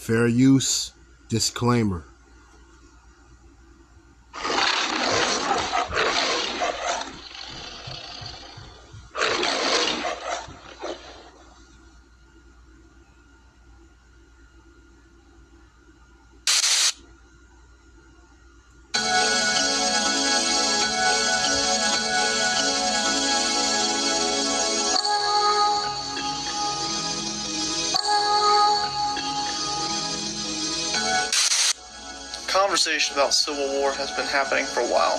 Fair use disclaimer. Conversation about civil war has been happening for a while.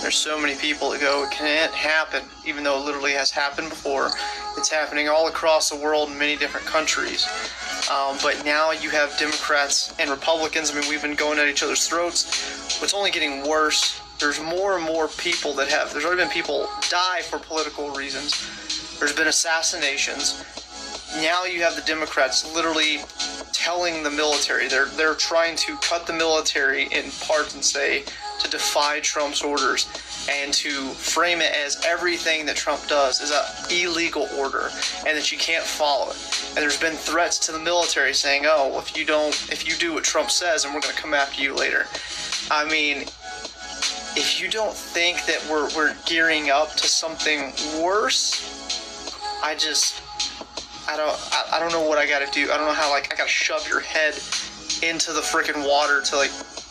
There's so many people that go, it can't happen, even though it literally has happened before. It's happening all across the world in many different countries. But now you have Democrats and Republicans. I mean, we've been going at each other's throats. It's only getting worse. There's more and more people that have, there's already been people die for political reasons. There's been assassinations. Now you have the Democrats literally telling the military, they're trying to cut the military in parts and say to defy Trump's orders and to frame it as everything that Trump does is an illegal order and that you can't follow it. And there's been threats to the military saying, oh, if you do what Trump says, then we're going to come after you later. I mean, if you don't think that we're gearing up to something worse, I don't know what I gotta do. I don't know how, I gotta shove your head into the freaking water to,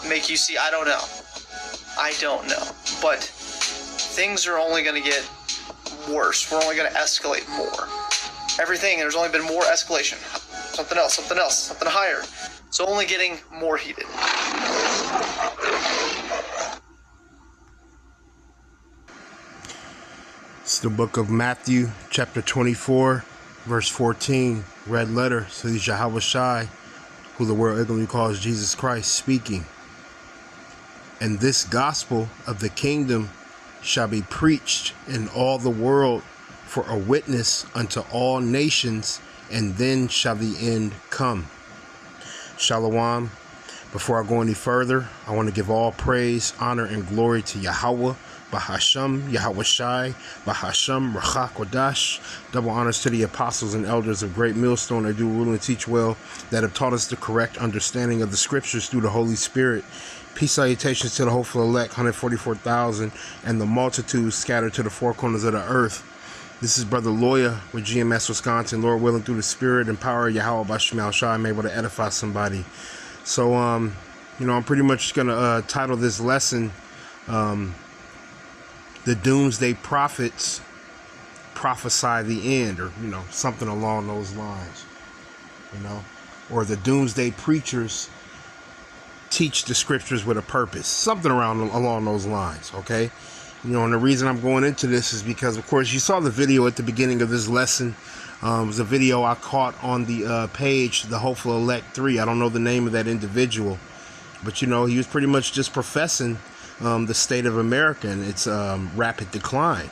make you see. I don't know. But things are only gonna get worse. We're only gonna escalate more. There's only been more escalation. Something else, something higher. It's only getting more heated. It's the book of Matthew, chapter 24. Verse 14, red letter, so he's Yahweh Shai, who the world ignorantly calls Jesus Christ, speaking. And this gospel of the kingdom shall be preached in all the world for a witness unto all nations, and then shall the end come. Shalom. Before I go any further, I want to give all praise, honor, and glory to Yahweh, Bahasham, Yahweh Shai, Bahasham, Rachak Wadash. Double honors to the apostles and elders of Great Millstone that do rule and teach well, that have taught us the correct understanding of the scriptures through the Holy Spirit. Peace salutations to the hopeful elect, 144,000, and the multitude scattered to the four corners of the earth. This is Brother Lawyer with GMS Wisconsin. Lord willing, through the Spirit and power of Yahweh Basham Shai, I'm able to edify somebody. So, I'm pretty much going to title this lesson, The Doomsday Prophets Prophesy the End, or, something along those lines, or the Doomsday Preachers Teach the Scriptures with a Purpose, something along those lines, okay? And the reason I'm going into this is because, of course, you saw the video at the beginning of this lesson. It was a video I caught on the page, The Hopeful Elect 3. I don't know the name of that individual, but, he was pretty much just professing the state of America and its rapid decline,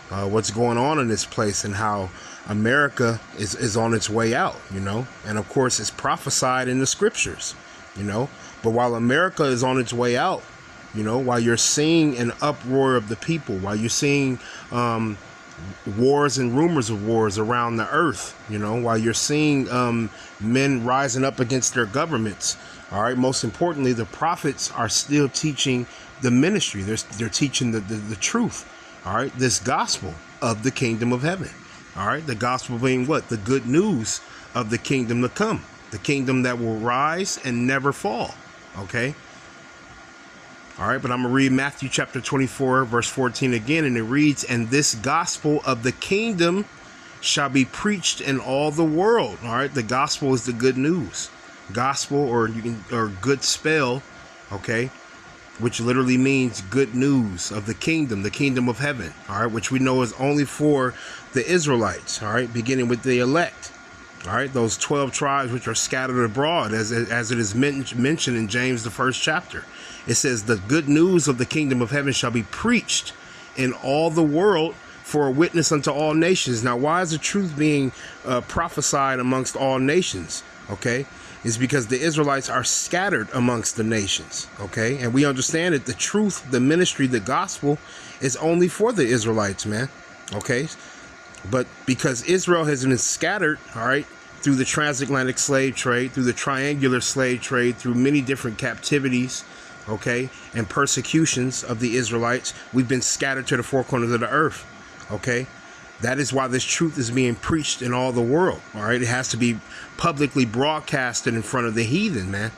what's going on in this place and how America is on its way out, and of course it's prophesied in the scriptures, but while America is on its way out, while you're seeing an uproar of the people, while you're seeing wars and rumors of wars around the earth, while you're seeing men rising up against their governments, all right, most importantly, the prophets are still teaching the ministry. They're teaching the truth, all right, this gospel of the kingdom of heaven, all right, the gospel being what? The good news of the kingdom to come, the kingdom that will rise and never fall, okay? All right, but I'm going to read Matthew chapter 24, verse 14 again, and it reads, and this gospel of the kingdom shall be preached in all the world. All right, the gospel is the good news. Gospel, or good spell, okay, which literally means good news of the kingdom of heaven, all right, which we know is only for the Israelites, all right, beginning with the elect, all right, those 12 tribes which are scattered abroad, as it is mentioned in James, the first chapter. It says, the good news of the kingdom of heaven shall be preached in all the world for a witness unto all nations. Now, why is the truth being prophesied amongst all nations? Okay, is because the Israelites are scattered amongst the nations. Okay, and we understand that the truth, the ministry, the gospel is only for the Israelites, man. Okay, but because Israel has been scattered, all right, through the transatlantic slave trade, through the triangular slave trade, through many different captivities, okay, and persecutions of the Israelites. We've been scattered to the four corners of the earth, okay. That is why this truth is being preached in all the world, all right. It has to be publicly broadcasted in front of the heathen, man,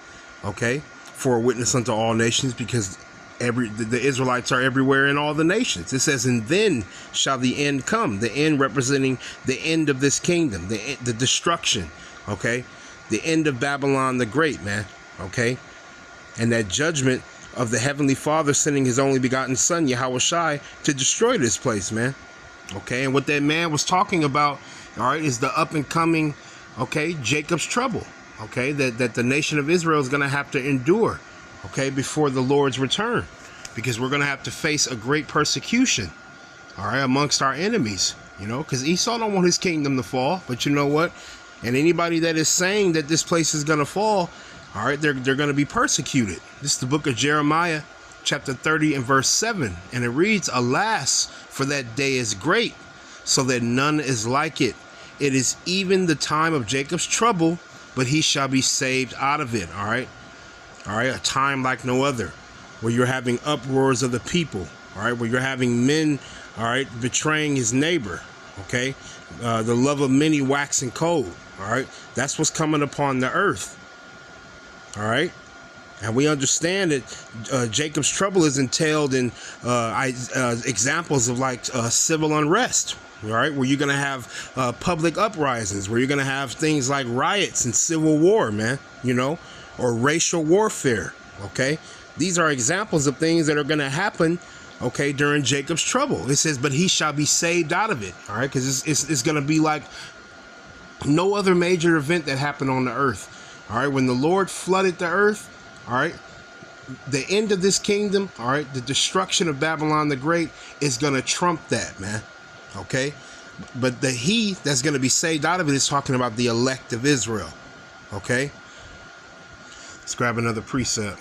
okay, for a witness unto all nations, because the Israelites are everywhere in all the nations. It says, and then shall the end come, the end representing the end of this kingdom, the destruction, okay, the end of Babylon the Great, man, okay, and that judgment of the Heavenly Father sending his only begotten Son, Yahushua, to destroy this place, man. Okay, and what that man was talking about, all right, is the up and coming, okay, Jacob's trouble, okay, that the nation of Israel is going to have to endure, okay, before the Lord's return, because we're going to have to face a great persecution, all right, amongst our enemies, you know, because Esau don't want his kingdom to fall, but you know what, and anybody that is saying that this place is going to fall, all right, they're going to be persecuted. This is the book of Jeremiah, chapter 30 and verse 7, and it reads, alas, for that day is great, so that none is like it. It is even the time of Jacob's trouble, but he shall be saved out of it. All right, a time like no other, where you're having uproars of the people, all right, where you're having men, all right, betraying his neighbor, okay, the love of many waxing cold, all right, that's what's coming upon the earth, all right. And we understand that Jacob's trouble is entailed in examples of like civil unrest, right? Where you're going to have public uprisings, where you're going to have things like riots and civil war, man, you know, or racial warfare, okay? These are examples of things that are going to happen, okay, during Jacob's trouble. It says, but he shall be saved out of it, all right? Because it's going to be like no other major event that happened on the earth, all right? When the Lord flooded the earth, all right, the end of this kingdom, all right, the destruction of Babylon the Great is going to trump that, man, okay? But the he that's going to be saved out of it is talking about the elect of Israel, okay? Let's grab another precept.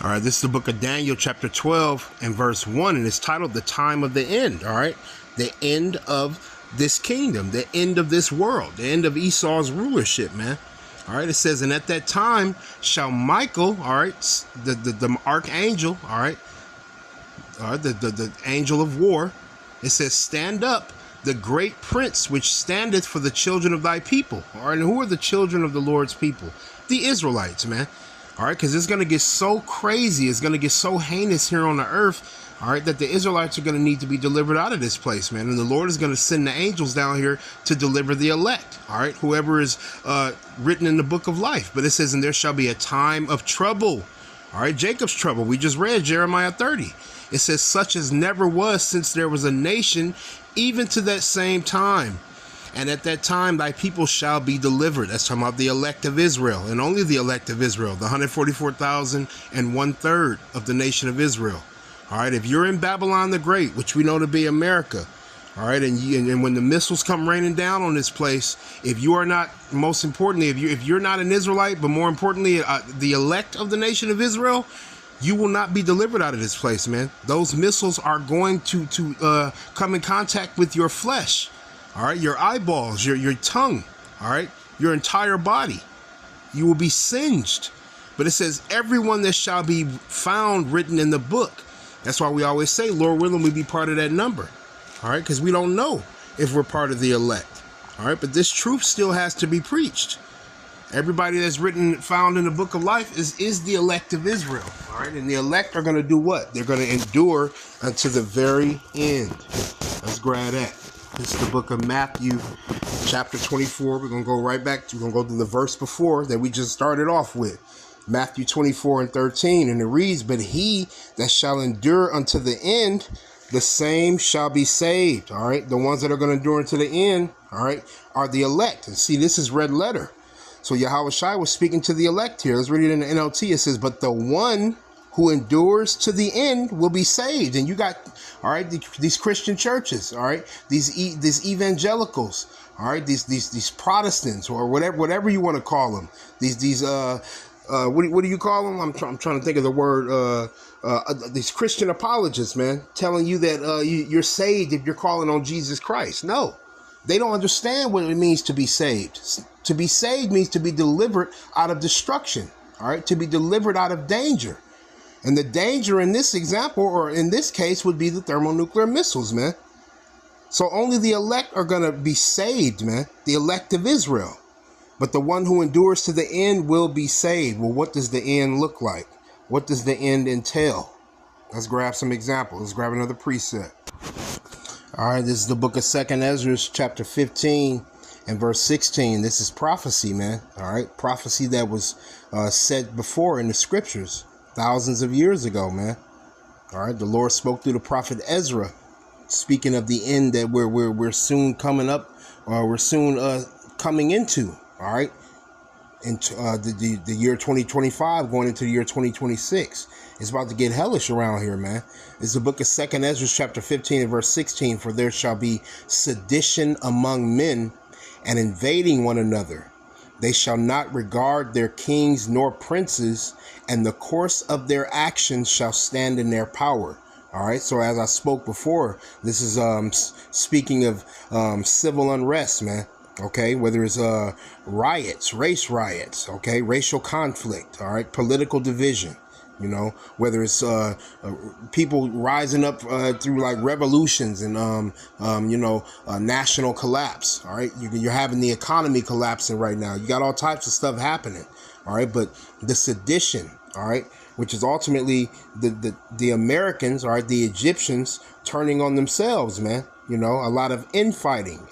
All right, this is the book of Daniel, chapter 12 and verse 1, and it's titled The Time of the End, all right? The end of this kingdom, the end of this world, the end of Esau's rulership, man. All right, it says, and at that time shall Michael, all right, the archangel, all right, the angel of war, it says, stand up, the great prince which standeth for the children of thy people. All right, and who are the children of the Lord's people? The Israelites, man. All right, because it's going to get so crazy, it's going to get so heinous here on the earth, all right, that the Israelites are going to need to be delivered out of this place, man. And the Lord is going to send the angels down here to deliver the elect, all right, whoever is written in the book of life. But it says, and there shall be a time of trouble, all right, Jacob's trouble. We just read Jeremiah 30. It says, such as never was since there was a nation, even to that same time. And at that time, thy people shall be delivered. That's talking about the elect of Israel, and only the elect of Israel, the 144,000 and 1/3 of the nation of Israel. All right, if you're in Babylon the Great, which we know to be America, all right, and when the missiles come raining down on this place, if you are not, most importantly, if you're not an Israelite, but more importantly, the elect of the nation of Israel, you will not be delivered out of this place, man. Those missiles are going to come in contact with your flesh, all right, your eyeballs, your tongue, all right, your entire body. You will be singed. But it says, everyone that shall be found written in the book. That's why we always say, Lord willing, we be part of that number. All right, because we don't know if we're part of the elect. All right, but this truth still has to be preached. Everybody that's found in the book of life is the elect of Israel. All right, and the elect are going to do what? They're going to endure unto the very end. Let's grab that. This is the book of Matthew, chapter 24. We're going to go right back. We're going to go to the verse before that we just started off with. Matthew 24 and 13, and it reads, but he that shall endure unto the end, the same shall be saved. All right, the ones that are going to endure unto the end, all right, are the elect. And see, this is red letter. So Yahushua was speaking to the elect here. Let's read it in the NLT. It says, but the one who endures to the end will be saved. And you got, all right, these Christian churches, all right, these evangelicals, all right, these Protestants, or whatever you want to call them, what do you call them? I'm trying to think of the word. These Christian apologists, man, telling you that you're saved if you're calling on Jesus Christ. No, They don't understand what it means to be saved. To be saved means to be delivered out of destruction, all right? To be delivered out of danger. And the danger in this example, or in this case, would be the thermonuclear missiles, man. So only the elect are going to be saved, man. The elect of Israel. But the one who endures to the end will be saved. Well, what does the end look like? What does the end entail? Let's grab some examples. Let's grab another precept. All right, this is the book of 2nd Ezra, chapter 15 and verse 16. This is prophecy, man. All right, prophecy that was said before in the scriptures thousands of years ago, man. All right, the Lord spoke through the prophet Ezra, speaking of the end that we're soon coming up, or we're soon coming into. All right, into the year 2025, going into the year 2026. It's about to get hellish around here, man. It's the book of 2nd Ezra, chapter 15 and verse 16. For there shall be sedition among men, and invading one another. They shall not regard their kings nor princes, and the course of their actions shall stand in their power. All right. So as I spoke before, this is speaking of civil unrest, man. Okay, whether it's riots, race riots, okay, racial conflict, all right, political division, you know, whether it's people rising up through like revolutions and national collapse, all right. You're having the economy collapsing right now. You got all types of stuff happening, all right. But the sedition, all right, which is ultimately the Americans, all right, the Egyptians turning on themselves, man. You know, a lot of infighting.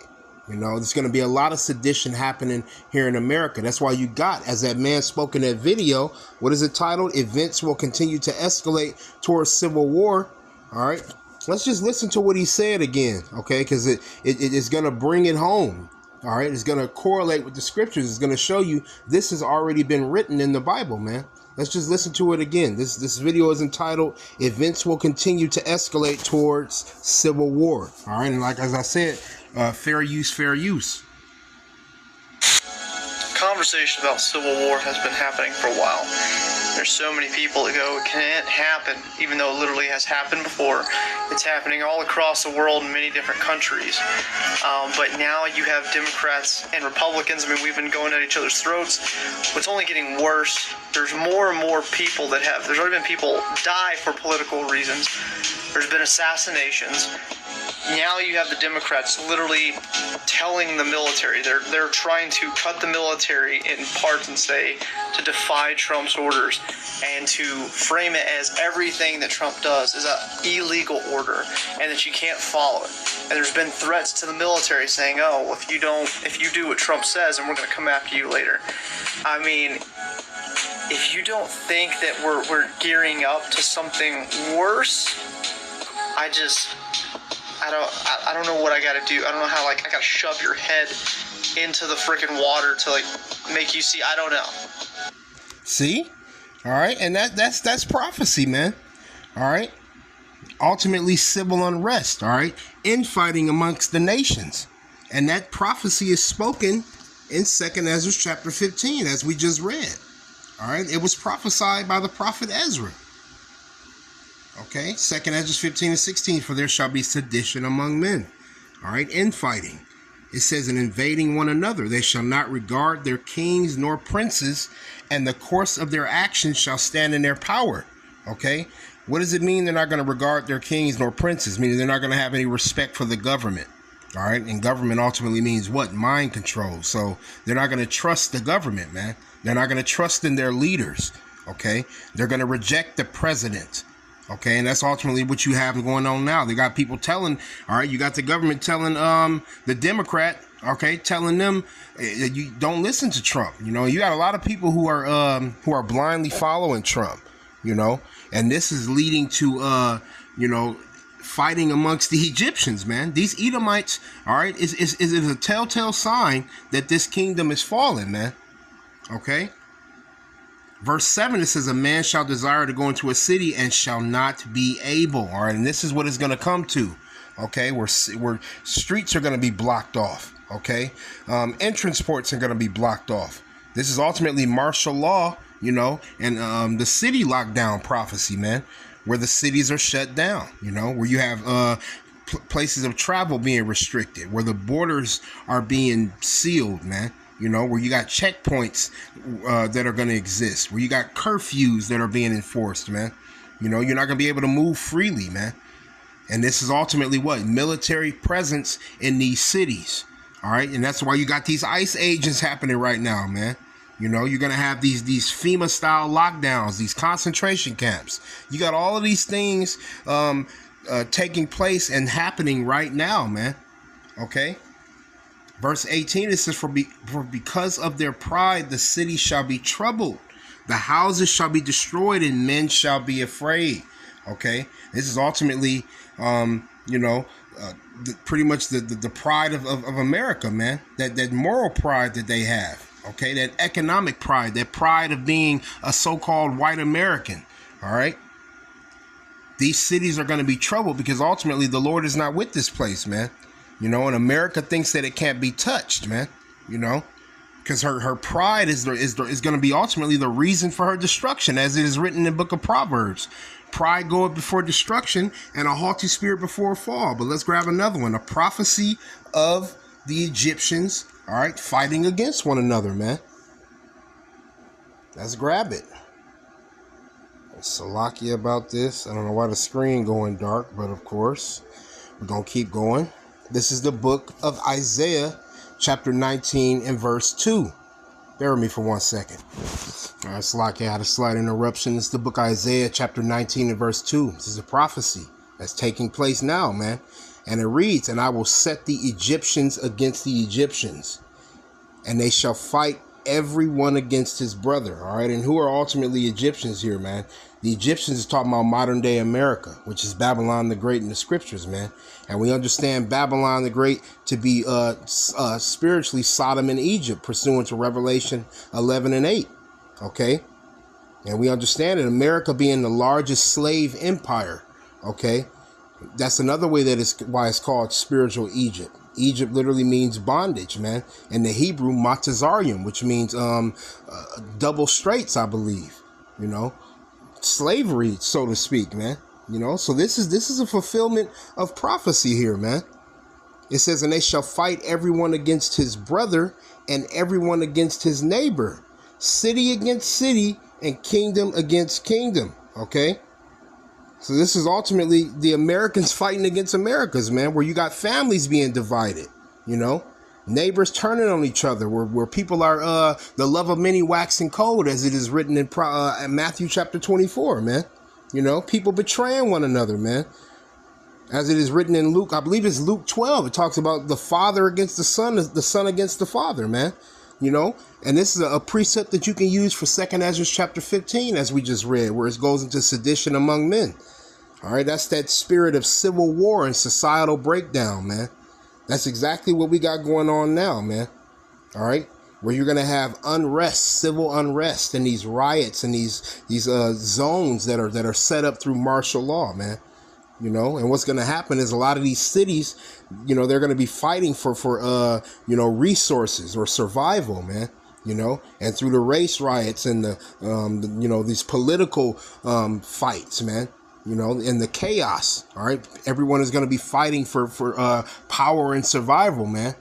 You know, there's going to be a lot of sedition happening here in America. That's why you got, as that man spoke in that video, what is it titled? Events will continue to escalate towards civil war. All right. Let's just listen to what he said again. OK, because it is going to bring it home. All right. It's going to correlate with the scriptures. It's going to show you this has already been written in the Bible, man. Let's just listen to it again. This video is entitled Events Will Continue to Escalate Towards Civil War. All right. And like, as I said, fair use, fair use. Conversation about civil war has been happening for a while. There's so many people that go, it can't happen, even though it literally has happened before. It's happening all across the world in many different countries. But now you have Democrats and Republicans. I mean, we've been going at each other's throats. It's only getting worse. There's more and more people that have, there's already been people die for political reasons. There's been assassinations. Now you have the Democrats literally telling the military, they're trying to cut the military in parts and say to defy Trump's orders and to frame it as everything that Trump does is an illegal order and that you can't follow it. And there's been threats to the military saying, oh, if you do what Trump says, then we're going to come after you later. I mean, if you don't think that we're gearing up to something worse, I don't know what I gotta do. I don't know how, like, I gotta shove your head into the freaking water to, like, make you see. I don't know. See? All right. And that's prophecy, man. All right. Ultimately, civil unrest. All right. Infighting amongst the nations. And that prophecy is spoken in 2nd Ezra chapter 15, as we just read. All right. It was prophesied by the prophet Ezra. Okay, 2nd Ezra 15 and 16, for there shall be sedition among men. All right, infighting. It says, in invading one another, they shall not regard their kings nor princes, and the course of their actions shall stand in their power. Okay, what does it mean they're not going to regard their kings nor princes? Meaning they're not going to have any respect for the government. All right, and government ultimately means what? Mind control. So they're not going to trust the government, man. They're not going to trust in their leaders. Okay, they're going to reject the president. Okay, and that's ultimately what you have going on now. They got people telling, all right, you got the government telling the Democrat, okay, telling them you don't listen to Trump. You know, you got a lot of people who are blindly following Trump, you know, and this is leading to fighting amongst the Egyptians, man. These Edomites, all right, is a telltale sign that this kingdom is falling, man. Okay. Verse 7, it says, a man shall desire to go into a city and shall not be able. All right, and this is what it's going to come to. Okay, where streets are going to be blocked off. Okay, entrance ports are going to be blocked off. This is ultimately martial law, you know, and the city lockdown prophecy, man, where the cities are shut down, you know, where you have places of travel being restricted, where the borders are being sealed, man. You know, where you got checkpoints that are going to exist, where you got curfews that are being enforced, man. You know, you're not going to be able to move freely, man. And this is ultimately what? Military presence in these cities. All right. And that's why you got these ICE agents happening right now, man. You know, you're going to have these FEMA style lockdowns, these concentration camps. You got all of these things taking place and happening right now, man. Okay. Verse 18, it says, for because of their pride, the city shall be troubled. The houses shall be destroyed and men shall be afraid. Okay. This is ultimately, pretty much the pride of America, man. That moral pride that they have. Okay. That economic pride, that pride of being a so-called white American. All right. These cities are going to be troubled because ultimately the Lord is not with this place, man. You know, and America thinks that it can't be touched, man. You know, because her pride is going to be ultimately the reason for her destruction, as it is written in the book of Proverbs. Pride goeth before destruction, and a haughty spirit before a fall. But let's grab another one. A prophecy of the Egyptians, all right, fighting against one another, man. Let's grab it. Salakia about this. I don't know why the screen going dark, but of course, we're going to keep going. This is the book of Isaiah, chapter 19 and verse 2. Bear with me for 1 second. All right, Salakia had a slight interruption. This is the book of Isaiah, chapter 19 and verse 2. This is a prophecy that's taking place now, man. And it reads, and I will set the Egyptians against the Egyptians, and they shall fight everyone against his brother. All right, and who are ultimately Egyptians here, man? The Egyptians is talking about modern day America, which is Babylon the Great in the scriptures, man. And we understand Babylon the Great to be spiritually Sodom and Egypt, pursuant to Revelation 11 and 8. Okay, and we understand it, America being the largest slave empire. Okay, that's another way that is why it's called spiritual Egypt. Egypt literally means bondage, man. In the Hebrew, matazarium, which means double straits, I believe. You know, slavery, so to speak, man. You know, so this is a fulfillment of prophecy here, man. It says, and they shall fight everyone against his brother and everyone against his neighbor, city against city and kingdom against kingdom. Okay. So this is ultimately the Americans fighting against Americans, man, where you got families being divided, you know, neighbors turning on each other, where people are the love of many waxing cold, as it is written in Matthew chapter 24, man. You know, people betraying one another, man. As it is written in Luke, I believe it's Luke 12. It talks about the father against the son against the father, man. You know, and this is a precept that you can use for 2nd Ezra chapter 15, as we just read, where it goes into sedition among men. All right, that's that spirit of civil war and societal breakdown, man. That's exactly what we got going on now, man. All right, where you're going to have unrest, civil unrest, and these riots and these zones that are set up through martial law, man. You know, and what's going to happen is a lot of these cities, you know, they're going to be fighting for resources or survival, man. You know, and through the race riots and these political fights, man. You know, in the chaos, all right, everyone is going to be fighting for power and survival, man.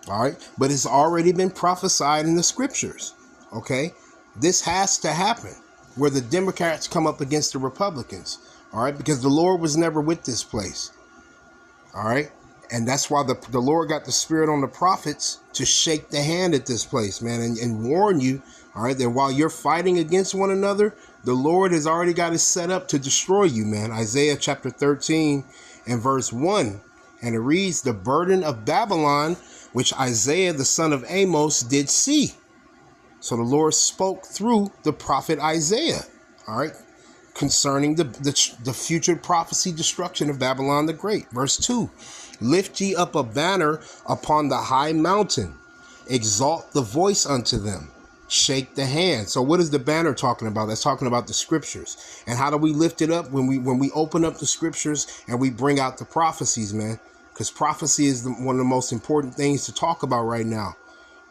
All right, but it's already been prophesied in the scriptures. Okay, this has to happen where the Democrats come up against the Republicans. All right, because the Lord was never with this place. All right, and that's why the Lord got the spirit on the prophets to shake the hand at this place, man, and warn you. All right, that while you're fighting against one another, the Lord has already got it set up to destroy you, man. Isaiah chapter 13 and verse 1. And it reads, the burden of Babylon, which Isaiah the son of Amos did see. So the Lord spoke through the prophet Isaiah, all right, concerning the future prophecy destruction of Babylon the Great. Verse 2. Lift ye up a banner upon the high mountain. Exalt the voice unto them. Shake the hand. So what is the banner talking about? That's talking about the scriptures. And how do we lift it up? When we open up the scriptures and we bring out the prophecies, man. Because prophecy is one of the most important things to talk about right now.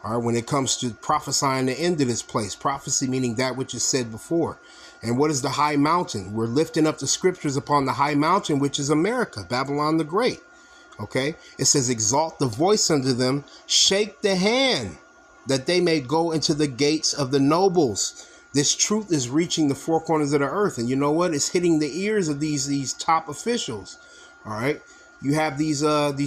All right, when it comes to prophesying the end of this place. Prophecy meaning that which is said before. And what is the high mountain? We're lifting up the scriptures upon the high mountain, which is America, Babylon the Great. Okay, it says, exalt the voice unto them, shake the hand, that they may go into the gates of the nobles. This truth is reaching the four corners of the earth, and you know what? It's hitting the ears of these top officials. All right, you have these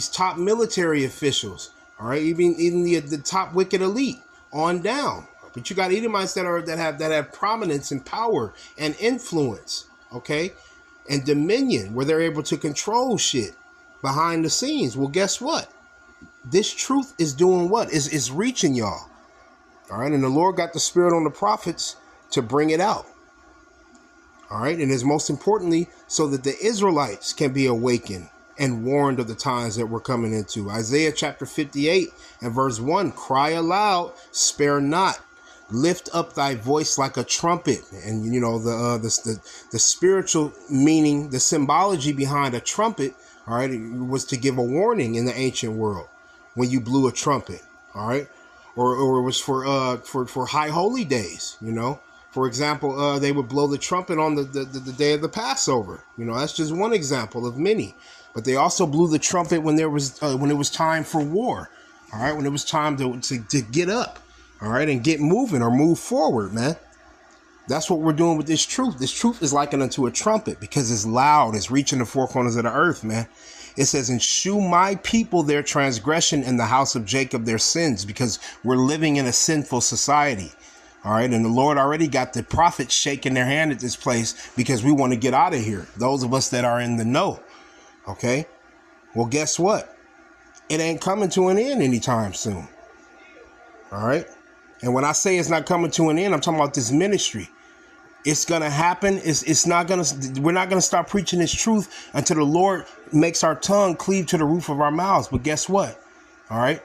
top military officials. All right, even the top wicked elite on down. But you got Edomites that have prominence and power and influence. Okay, and dominion, where they're able to control shit behind the scenes. Well, guess what? This truth is doing what? Is reaching y'all. All right, and the Lord got the spirit on the prophets to bring it out. All right, and it's most importantly so that the Israelites can be awakened and warned of the times that we're coming into. Isaiah chapter 58 and verse 1, cry aloud, spare not. Lift up thy voice like a trumpet. And you know the spiritual meaning, the symbology behind a trumpet, all right, it was to give a warning in the ancient world when you blew a trumpet, all right, or it was for high holy days. You know, for example, they would blow the trumpet on the day of the Passover. You know, that's just one example of many. But they also blew the trumpet when it was time for war, all right, when it was time to get up, all right, and get moving or move forward, man. That's what we're doing with this truth. This truth is likened unto a trumpet because it's loud. It's reaching the four corners of the earth, man. It says, and shew my people their transgression and the house of Jacob their sins, because we're living in a sinful society. All right. And the Lord already got the prophets shaking their hand at this place because we want to get out of here. Those of us that are in the know. OK, well, guess what? It ain't coming to an end anytime soon. All right. And when I say it's not coming to an end, I'm talking about this ministry. It's going to happen. We're not going to stop preaching this truth until the Lord makes our tongue cleave to the roof of our mouths. But guess what? All right.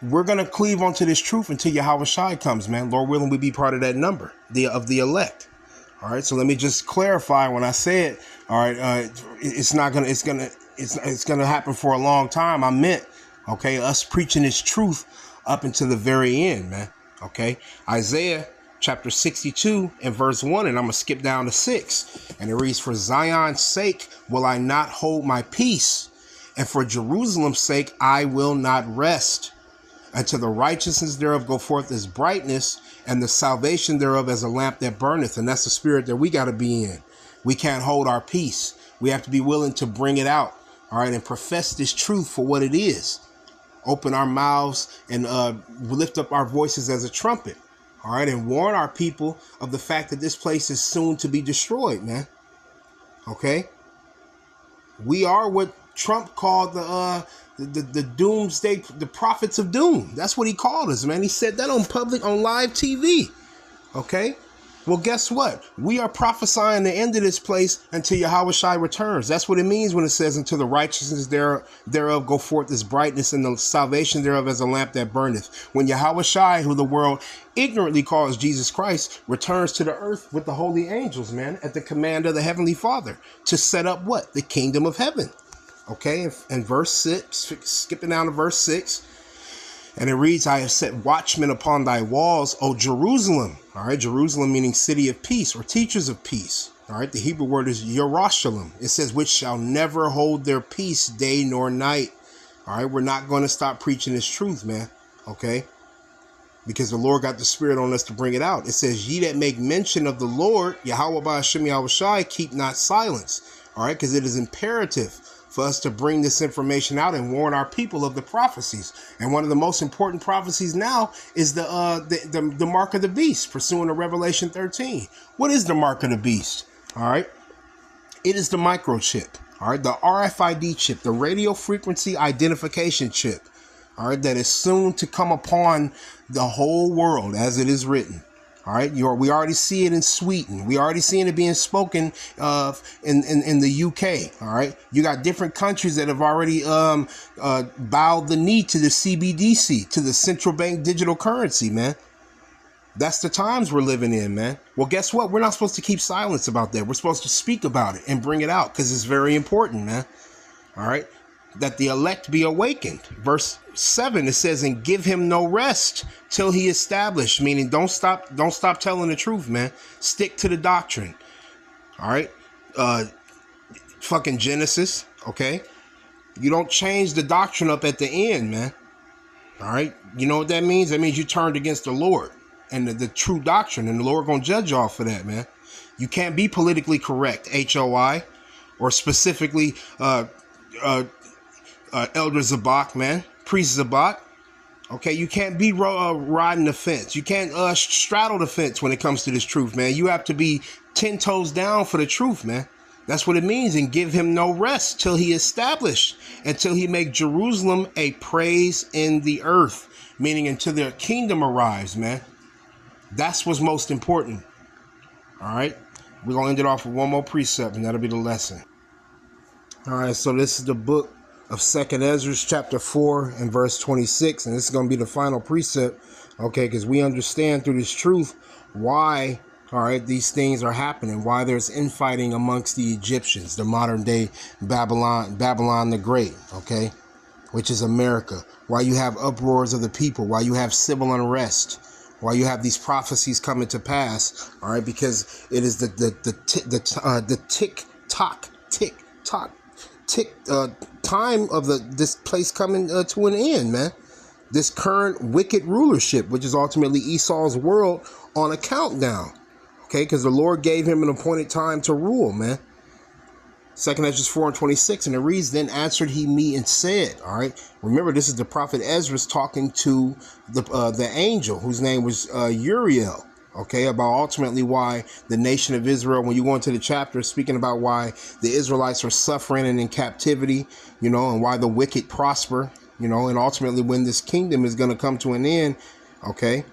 We're going to cleave onto this truth until Yahweh Shai comes, man. Lord willing, we be part of that number of the elect. All right. So let me just clarify when I say it. All right. It's going to happen for a long time. I meant, OK, us preaching this truth up until the very end, man. OK, Isaiah chapter 62 and verse 1, and I'm going to skip down to 6. And it reads, for Zion's sake will I not hold my peace, and for Jerusalem's sake I will not rest, until the righteousness thereof go forth as brightness, and the salvation thereof as a lamp that burneth. And that's the spirit that we got to be in. We can't hold our peace. We have to be willing to bring it out, all right, and profess this truth for what it is. Open our mouths and lift up our voices as a trumpet. All right, and warn our people of the fact that this place is soon to be destroyed, man. Okay, we are what Trump called the Doomsday, the prophets of doom. That's what he called us, man. He said that on live TV. Okay, well, guess what? We are prophesying the end of this place until Yahweh Shai returns. That's what it means when it says, until the righteousness thereof go forth as brightness, and the salvation thereof as a lamp that burneth. When Yahweh Shai, who the world ignorantly calls Jesus Christ, returns to the earth with the holy angels, man, at the command of the Heavenly Father, to set up what? The kingdom of heaven. Okay, and verse 6, skipping down to verse 6. And it reads, I have set watchmen upon thy walls, O Jerusalem. All right, Jerusalem meaning city of peace or teachers of peace. All right, the Hebrew word is Yerushalayim. It says, which shall never hold their peace day nor night. All right, we're not going to stop preaching this truth, man. Okay, because the Lord got the spirit on us to bring it out. It says, ye that make mention of the Lord, Yahweh Ba'ashem Yahweh Shai, keep not silence. All right, because it is imperative for us to bring this information out and warn our people of the prophecies. And one of the most important prophecies now is the mark of the beast, pursuant to Revelation 13. What is the mark of the beast? All right. It is the microchip. All right. The RFID chip, the radio frequency identification chip. All right. That is soon to come upon the whole world, as it is written. All right, we already see it in Sweden. We already seeing it being spoken of in the UK. All right, you got different countries that have already bowed the knee to the CBDC, to the central bank digital currency, man. That's the times we're living in, man. Well, guess what? We're not supposed to keep silence about that. We're supposed to speak about it and bring it out because it's very important, man. All right. That the elect be awakened. Verse 7, it says, and give him no rest till he establish, meaning don't stop telling the truth, man. Stick to the doctrine. All right. Fucking Genesis. Okay. You don't change the doctrine up at the end, man. All right. You know what that means? That means you turned against the Lord and the true doctrine, and the Lord gonna judge y'all for that, man. You can't be politically correct, HOI, or specifically Elder Zabak, man, Priest Zabak. Okay, you can't be riding the fence. You can't straddle the fence when it comes to this truth, man. You have to be 10 toes down for the truth, man. That's what it means. And give him no rest till he establish, until he make Jerusalem a praise in the earth, meaning until their kingdom arrives, man. That's what's most important. All right, we're going to end it off with one more precept, and that'll be the lesson. All right, so this is the book of 2nd Ezra, chapter 4 and verse 26, and this is going to be the final precept, okay, because we understand through this truth why, all right, these things are happening, why there's infighting amongst the Egyptians, the modern day Babylon the Great, okay, which is America, why you have uproars of the people, why you have civil unrest, why you have these prophecies coming to pass, all right, because it is the tick time of this place coming to an end, man. This current wicked rulership, which is ultimately Esau's world, on a countdown, okay, because the Lord gave him an appointed time to rule, man. 2nd Ezra 4 and 26, and it reads, then answered he me and said, all right, remember this is the prophet Ezra talking to the angel whose name was Uriel, okay, about ultimately why the nation of Israel, when you go into the chapter speaking about why the Israelites are suffering and in captivity, you know, and why the wicked prosper, you know, and ultimately when this kingdom is going to come to an end, okay,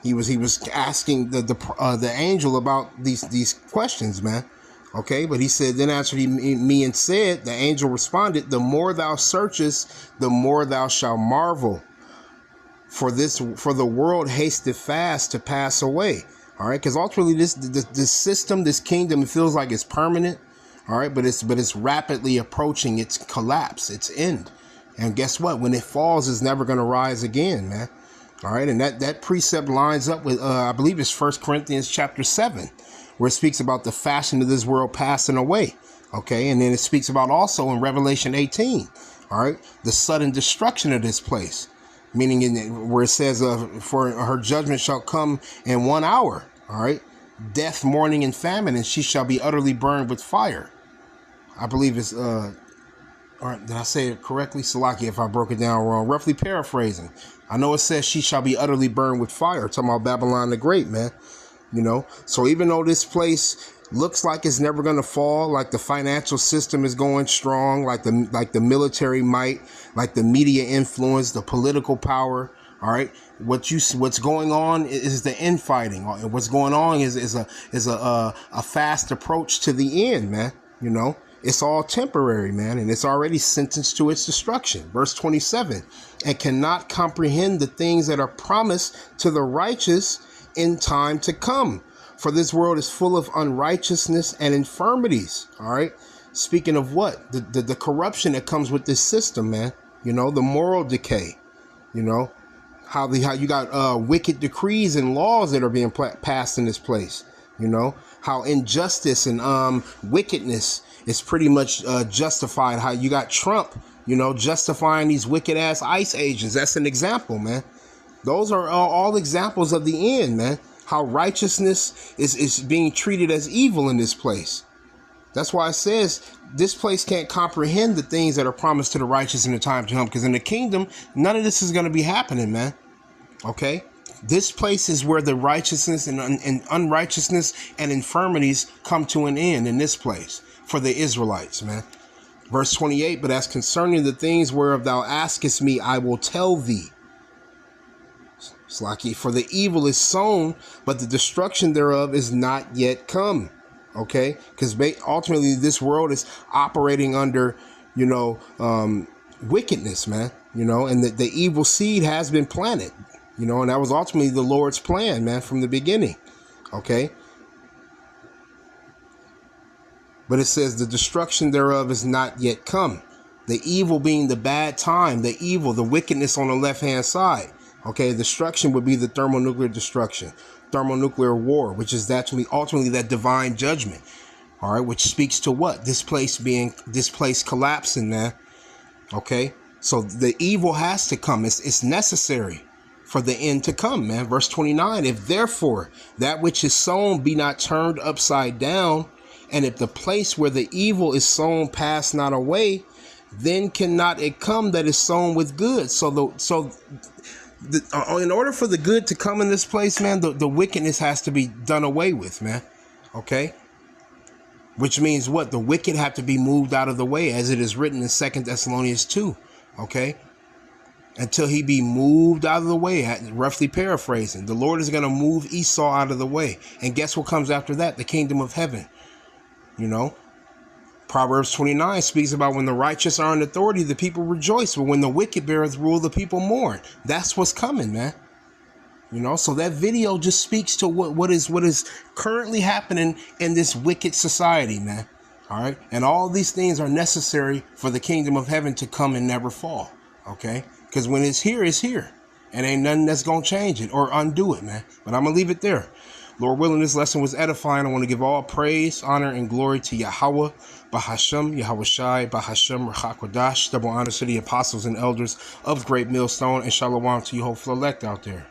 he was asking the angel about these questions, man. Okay, but he said, then answered he me and said, the angel responded, the more thou searchest, the more thou shalt marvel. For the world hasteth fast to pass away. All right, because ultimately this system, this kingdom, it feels like it's permanent. All right, but it's rapidly approaching its collapse, its end. And guess what? When it falls, it's never going to rise again, man. All right, and that precept lines up with I believe it's 1 Corinthians chapter 7. Where it speaks about the fashion of this world passing away, okay? And then it speaks about also in Revelation 18, all right, the sudden destruction of this place, meaning where it says, for her judgment shall come in 1 hour, all right? Death, mourning, and famine, and she shall be utterly burned with fire. I believe it's, all right, did I say it correctly? Salaki, if I broke it down wrong. Roughly paraphrasing. I know it says she shall be utterly burned with fire. Talking about Babylon the Great, man. You know, so even though this place looks like it's never going to fall, like the financial system is going strong, like the military might, like the media influence, the political power, all right, what's going on is the infighting. What's going on is a fast approach to the end, man. You know, it's all temporary, man, and it's already sentenced to its destruction. Verse 27, and cannot comprehend the things that are promised to the righteous in time to come, for this world is full of unrighteousness and infirmities. All right, speaking of what, the corruption that comes with this system, man. You know, the moral decay. You know, how you got wicked decrees and laws that are being passed in this place. You know, how injustice and wickedness is pretty much justified. How you got Trump, you know, justifying these wicked ass ICE agents. That's an example, man. Those are all examples of the end, man. How righteousness is being treated as evil in this place. That's why it says this place can't comprehend the things that are promised to the righteous in the time to come. Because in the kingdom, none of this is going to be happening, man. Okay? This place is where the righteousness and unrighteousness and infirmities come to an end in this place for the Israelites, man. Verse 28, but as concerning the things whereof thou askest me, I will tell thee. Slaki, for the evil is sown, but the destruction thereof is not yet come. Okay, because ultimately this world is operating under, you know, wickedness, man. You know, and the evil seed has been planted. You know, and that was ultimately the Lord's plan, man, from the beginning. Okay, but it says the destruction thereof is not yet come. The evil being the bad time, the evil, the wickedness on the left hand side. Okay, destruction would be the thermonuclear destruction, thermonuclear war, which is ultimately that divine judgment. All right, which speaks to what? This place collapsing, man. Okay, so the evil has to come. It's necessary for the end to come, man. Verse 29, if therefore that which is sown be not turned upside down, and if the place where the evil is sown pass not away, then cannot it come that is sown with good. In order for the good to come in this place, man, the wickedness has to be done away with, man. Okay, which means what? The wicked have to be moved out of the way, as it is written in 2 Thessalonians 2. Okay, until he be moved out of the way, roughly paraphrasing. The Lord is going to move Esau out of the way. And guess what comes after that? The kingdom of heaven. You know, Proverbs 29 speaks about when the righteous are in authority, the people rejoice. But when the wicked beareth rule, the people mourn. That's what's coming, man. You know, so that video just speaks to what is currently happening in this wicked society, man. All right. And all these things are necessary for the kingdom of heaven to come and never fall. Okay. Because when it's here, it's here. And ain't nothing that's going to change it or undo it, man. But I'm going to leave it there. Lord willing, this lesson was edifying. I want to give all praise, honor, and glory to Yahweh, Bahashem, Yahweh Shai, Bahashem, Rachakwadash. Double honor to the apostles and elders of Great Millstone. And shalom to you, hopeful elect out there.